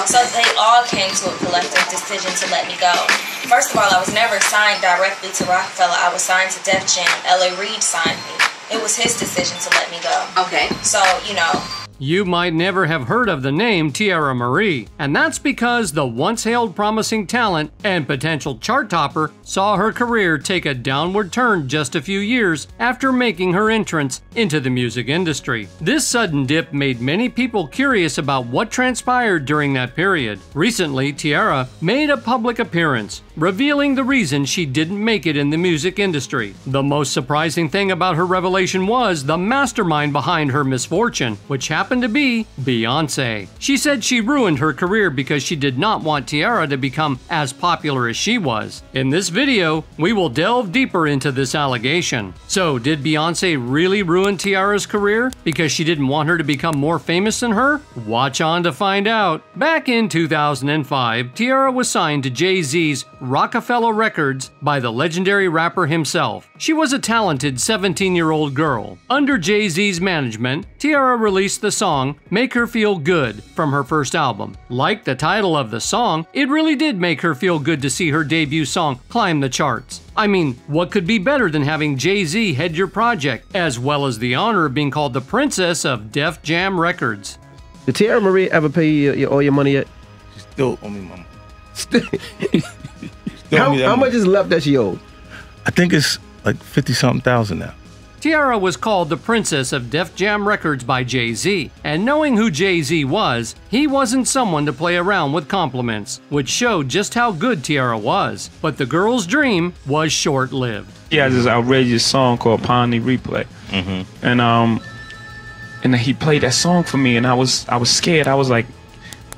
So they all came to a collective decision to let me go. First of all, I was never signed directly to Rockefeller. I was signed to Def Jam. L.A. Reid signed me. It was his decision to let me go. Okay. So, you know. You might never have heard of the name Teairra Mari, and that's because the once-hailed promising talent and potential chart topper saw her career take a downward turn just a few years after making her entrance into the music industry. This sudden dip made many people curious about what transpired during that period. Recently, Teairra made a public appearance, revealing the reason she didn't make it in the music industry. The most surprising thing about her revelation was the mastermind behind her misfortune, which happened to be Beyonce. She said she ruined her career because she did not want Teairra to become as popular as she was. In this video, we will delve deeper into this allegation. So, did Beyonce really ruin Teairra's career because she didn't want her to become more famous than her? Watch on to find out. Back in 2005, Teairra was signed to Jay-Z's Rockefeller Records by the legendary rapper himself. She was a talented 17-year-old girl. Under Jay-Z's management, Teairra released the song Make Her Feel Good from her first album. Like the title of the song, it really did make her feel good to see her debut song climb the charts. I mean, what could be better than having Jay-Z head your project, as well as the honor of being called the Princess of Def Jam Records? Did Teairra Mari ever pay you all your money yet? She still owe me money. How much is left that she owes? I think it's like 50-something thousand now. Teairra was called the Princess of Def Jam Records by Jay-Z, and knowing who Jay-Z was, he wasn't someone to play around with compliments, which showed just how good Teairra was. But the girl's dream was short-lived. He has this outrageous song called Pawnee Replay, and he played that song for me, and I was scared. I was like,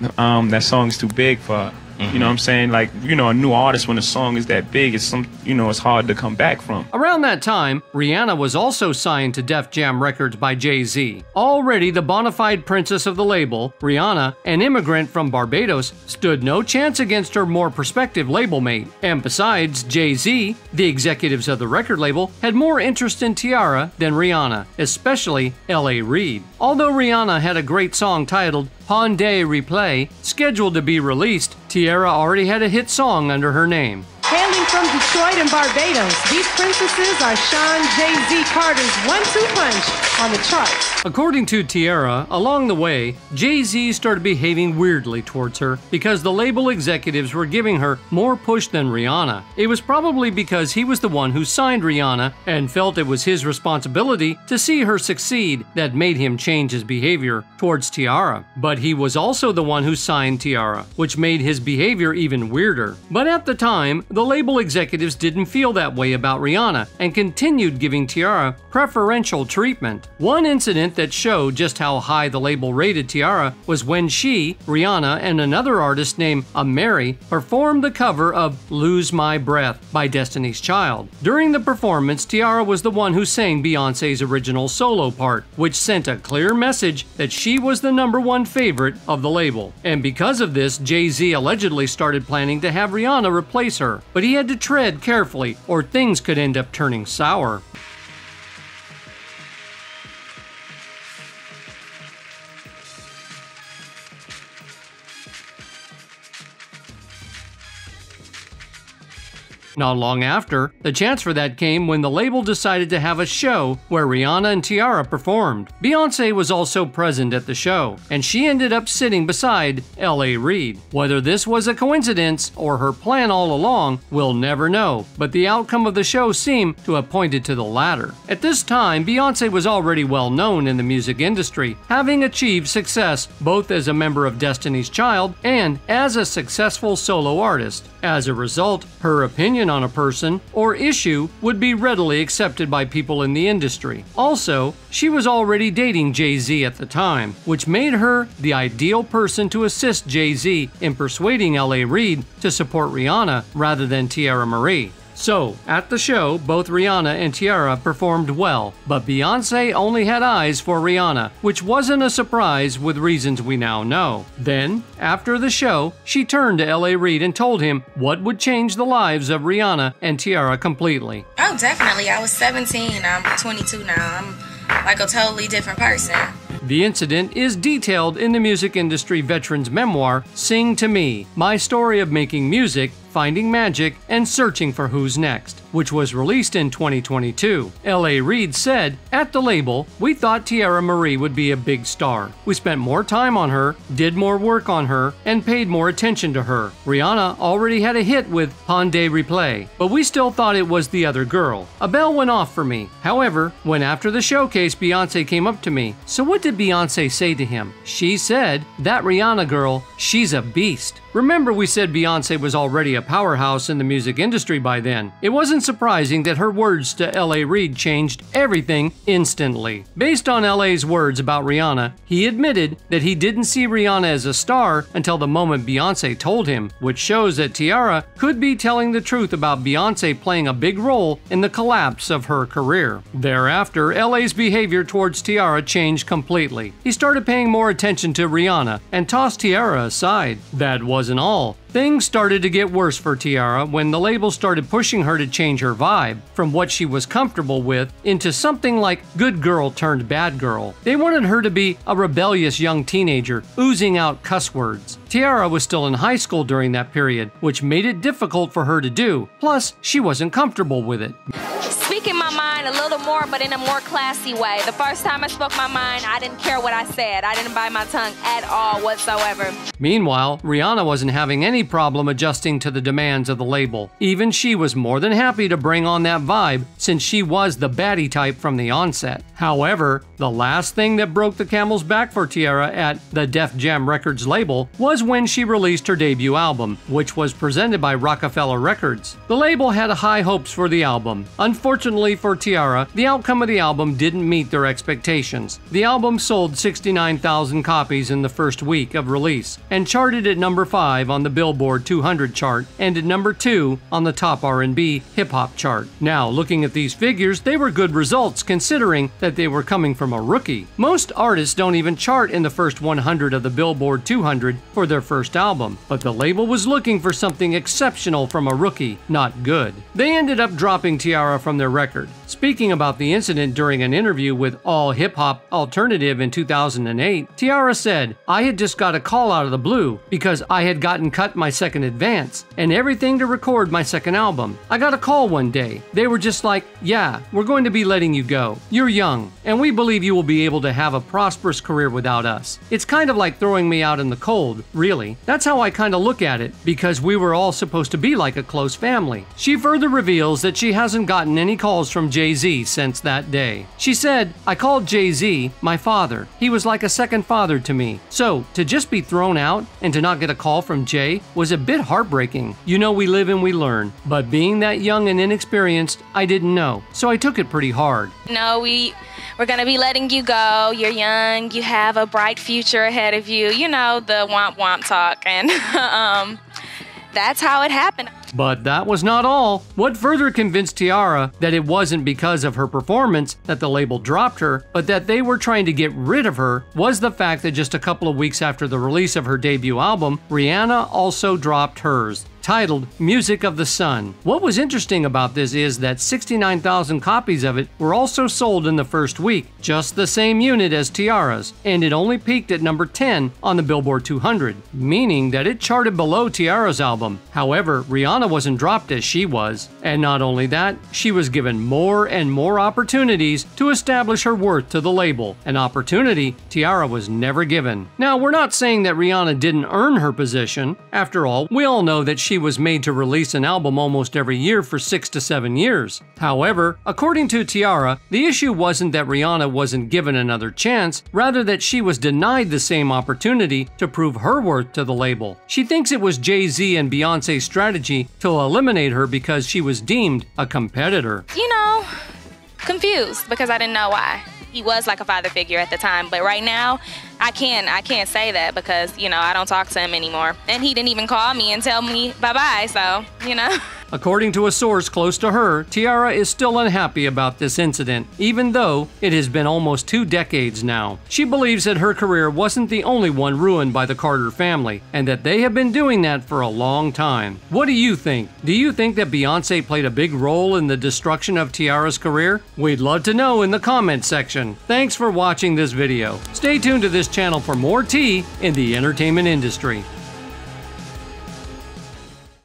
that song's too big for her. You know what I'm saying? Like, you know, a new artist, when a song is that big, it's it's hard to come back from. Around that time, Rihanna was also signed to Def Jam Records by Jay-Z. Already the bona fide princess of the label, Rihanna, an immigrant from Barbados, stood no chance against her more prospective label mate. And besides, Jay-Z, the executives of the record label, had more interest in Teairra than Rihanna, especially L.A. Reid. Although Rihanna had a great song titled Pawnee Replay, scheduled to be released, Teairra already had a hit song under her name. Hailing from Detroit and Barbados, these princesses are Sean Jay-Z Carter's 1-2 punch on the charts. According to Teairra, along the way, Jay-Z started behaving weirdly towards her because the label executives were giving her more push than Rihanna. It was probably because he was the one who signed Rihanna and felt it was his responsibility to see her succeed that made him change his behavior towards Teairra. But he was also the one who signed Teairra, which made his behavior even weirder. But at the time, the label executives didn't feel that way about Rihanna and continued giving Teairra preferential treatment. One incident that showed just how high the label rated Teairra was when she, Rihanna, and another artist named Mary performed the cover of Lose My Breath by Destiny's Child. During the performance, Teairra was the one who sang Beyonce's original solo part, which sent a clear message that she was the #1 favorite of the label. And because of this, Jay-Z allegedly started planning to have Rihanna replace her, but he had to tread carefully or things could end up turning sour. Not long after, the chance for that came when the label decided to have a show where Rihanna and Teairra performed. Beyonce was also present at the show, and she ended up sitting beside L.A. Reid. Whether this was a coincidence or her plan all along, we'll never know, but the outcome of the show seemed to have pointed to the latter. At this time, Beyonce was already well known in the music industry, having achieved success both as a member of Destiny's Child and as a successful solo artist. As a result, her opinion on a person or issue would be readily accepted by people in the industry. Also, she was already dating Jay-Z at the time, which made her the ideal person to assist Jay-Z in persuading L.A. Reid to support Rihanna rather than Teairra Mari. So, at the show, both Rihanna and Teairra performed well, but Beyonce only had eyes for Rihanna, which wasn't a surprise with reasons we now know. Then, after the show, she turned to L.A. Reid and told him what would change the lives of Rihanna and Teairra completely. Oh, definitely. I was 17. I'm 22 now. I'm like a totally different person. The incident is detailed in the music industry veteran's memoir, Sing to Me, My Story of Making Music, Finding Magic, and Searching for Who's Next, which was released in 2022. L.A. Reid said, "At the label, we thought Teairra Mari would be a big star. We spent more time on her, did more work on her, and paid more attention to her. Rihanna already had a hit with Pon de Replay, but we still thought it was the other girl. A bell went off for me. However, when after the showcase Beyonce came up to me, so what did Beyonce say to him? She said, 'That Rihanna girl, she's a beast.' Remember, we said Beyonce was already a powerhouse in the music industry by then. It wasn't surprising that her words to L.A. Reid changed everything instantly." Based on L.A.'s words about Rihanna, he admitted that he didn't see Rihanna as a star until the moment Beyonce told him, which shows that Teairra could be telling the truth about Beyonce playing a big role in the collapse of her career. Thereafter, L.A.'s behavior towards Teairra changed completely. He started paying more attention to Rihanna and tossed Teairra aside. That wasn't all. Things started to get worse for Teairra when the label started pushing her to change her vibe from what she was comfortable with into something like good girl turned bad girl. They wanted her to be a rebellious young teenager, oozing out cuss words. Teairra was still in high school during that period, which made it difficult for her to do. Plus, she wasn't comfortable with it. Speaking my mind a little more, but in a more classy way. The first time I spoke my mind, I didn't care what I said. I didn't bite my tongue at all whatsoever. Meanwhile, Rihanna wasn't having any problem adjusting to the demands of the label. Even she was more than happy to bring on that vibe since she was the baddie type from the onset. However, the last thing that broke the camel's back for Teairra at the Def Jam Records label was when she released her debut album, which was presented by Rockefeller Records. The label had high hopes for the album. Unfortunately for Teairra, the outcome of the album didn't meet their expectations. The album sold 69,000 copies in the first week of release and charted at number 5 on the Billboard 200 chart and at number 2 on the top R&B hip-hop chart. Now, looking at these figures, they were good results considering that they were coming from a rookie. Most artists don't even chart in the first 100 of the Billboard 200 for their first album, but the label was looking for something exceptional from a rookie, not good. They ended up dropping Teairra from their record. Speaking about the incident during an interview with All Hip Hop Alternative in 2008, Teairra said, "I had just got a call out of the blue because I had gotten cut my second advance and everything to record my second album. I got a call one day. They were just like, 'Yeah, we're going to be letting you go. You're young, and we believe you will be able to have a prosperous career without us.' It's kind of like throwing me out in the cold, really. That's how I kind of look at it, because we were all supposed to be like a close family." She further reveals that she hasn't gotten any calls from Jay-Z since that day. She said, "I called Jay-Z my father. He was like a second father to me. So, to just be thrown out and to not get a call from Jay was a bit heartbreaking. You know, we live and we learn. But being that young and inexperienced, I didn't know. So I took it pretty hard." No, we're going to be letting you go. You're young. You have a bright future ahead of you. You know, the womp talk. And that's how it happened. But that was not all. What further convinced Teairra that it wasn't because of her performance that the label dropped her, but that they were trying to get rid of her, was the fact that just a couple of weeks after the release of her debut album, Rihanna also dropped hers, titled Music of the Sun. What was interesting about this is that 69,000 copies of it were also sold in the first week, just the same unit as Teairra's, and it only peaked at number 10 on the Billboard 200, meaning that it charted below Teairra's album. However, Rihanna wasn't dropped as she was, and not only that, she was given more and more opportunities to establish her worth to the label, an opportunity Teairra was never given. Now, we're not saying that Rihanna didn't earn her position. After all, we all know that she was made to release an album almost every year for 6 to 7 years. However, according to Teairra, the issue wasn't that Rihanna wasn't given another chance, rather that she was denied the same opportunity to prove her worth to the label. She thinks it was Jay-Z and Beyonce's strategy to eliminate her because she was deemed a competitor. You know, confused because I didn't know why. He was like a father figure at the time, but right now, I can't say that because, you know, I don't talk to him anymore. And he didn't even call me and tell me bye-bye, so, you know. According to a source close to her, Teairra is still unhappy about this incident, even though it has been almost 2 decades now. She believes that her career wasn't the only one ruined by the Carter family, and that they have been doing that for a long time. What do you think? Do you think that Beyonce played a big role in the destruction of Teairra's career? We'd love to know in the comments section. Thanks for watching this video. Stay tuned to this channel for more tea in the entertainment industry.